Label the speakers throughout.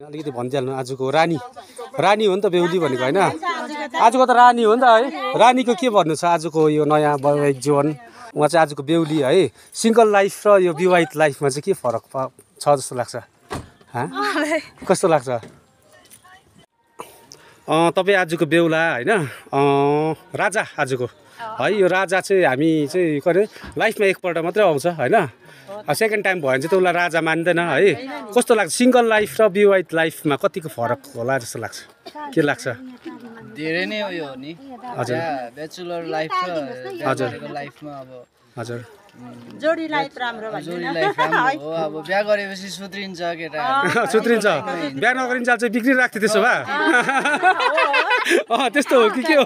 Speaker 1: अलिकति भनिदिइहाल्नु आजको रानी हो नि त बेहुली भनेको होइन आजको त रानी हो नि त है रानीको के भन्नु छ आजको यो नयाँ वैवाहिक जीवन उहाँ चाहिँ आजको बेहुली है सिंगल लाइफ र यो विवाहित लाइफमा चाहिँ के फरक छ जस्तो लाग्छ कस्तो लाग्छ तपाईँ आजको बेहुला होइन राजा आजको है यो राजा चाहिँ हामी चाहिँ के अरे लाइफमा एकपल्ट मात्रै आउँछ होइन सेकेन्ड टाइम भयो भने चाहिँ त उसलाई राजा मान्दैन है कस्तो लाग्छ सिंगल लाइफ र विवाहित लाइफमा कतिको फरक होला जस्तो लाग्छ के लाग्छ
Speaker 2: धेरै नै उयो हो नि हजुर ब्याचलर लाइफ र हजुरको लाइफमा अब
Speaker 1: हजुर
Speaker 3: जोडी लाइफ राम्रो भन्छ
Speaker 2: जोडी लाइफ राम्रो हो अब बिहा गरेपछि सुत्रिन्छ केटा
Speaker 1: सुत्रिन्छ बिहा नगरिन्छ चाहिँ बिग्री राख्थ्यो त्यसो भए त्यस्तो हो कि के हो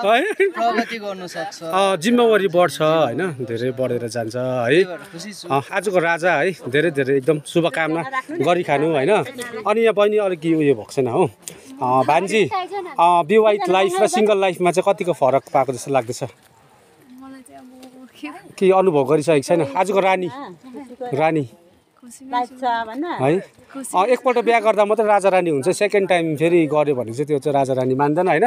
Speaker 1: है
Speaker 2: प्रगति गर्न सक्छ
Speaker 1: जिम्मेवारी बढ्छ होइन धेरै बढेर जान्छ है आजको राजा है धेरै धेरै एकदम शुभकामना गरिखानु होइन अनि यहाँ बहिनी अलिक उयो भएको छैन हो भान्जी विवाहित लाइफ र सिंगल लाइफमा चाहिँ कतिको फरक पाएको जस्तो लाग्दैछ के अनुभव गरिसकेको छैन आजको रानी है एकपल्ट बिहा गर्दा मात्रै राजा रानी हुन्छ सेकेन्ड टाइम फेरि गऱ्यो भने चाहिँ त्यो चाहिँ राजा रानी मान्दैन होइन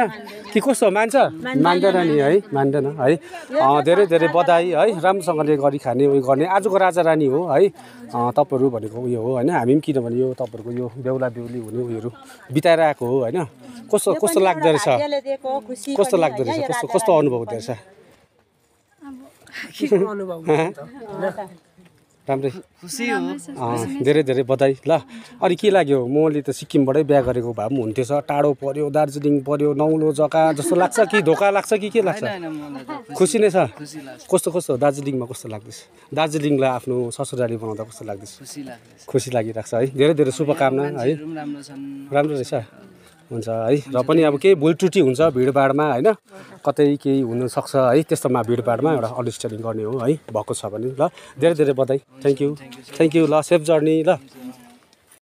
Speaker 1: कि कस्तो मान्छ मान्दैन नि है मान्दैन है धेरै धेरै बधाई है राम्रोसँगले गरी खाने उयो गर्ने आजको राजा रानी हो है तपाईँहरू भनेको उयो हो होइन हामी पनि किनभने यो तपाईँहरूको यो बेहुला बेहुली हुने उयोहरू बिताएर आएको हो होइन कस्तो लाग्दो रहेछ कस्तो लाग्दो रहेछ कस्तो अनुभव हुँदो रहेछ राम्रै
Speaker 2: खुसी हो
Speaker 1: धेरै धेरै बधाई ल अनि के लाग्यो मैले त सिक्किमबाटै बिहा गरेको भए पनि हुन्थेछ टाढो पर्यो दार्जिलिङ पर्यो नौलो जग्गा जस्तो लाग्छ कि धोका लाग्छ कि के लाग्छ खुसी नै छ कस्तो दार्जिलिङमा कस्तो लाग्दैछ दार्जिलिङलाई आफ्नो ससुराली बनाउँदा कस्तो लाग्दैछ खुसी लागिरहेको छ है धेरै धेरै शुभकामना है राम्रो रहेछ हुन्छ है र पनि अब केही भुल त्रुटि हुन्छ भिडभाडमा होइन कतै केही हुनसक्छ है त्यस्तोमा भिडभाडमा एउटा अन्डरस्ट्यान्डिङ गर्ने हो है भएको छ भने ल धेरै धेरै बधाई थ्याङ्क यू ल सेफ जर्नी ल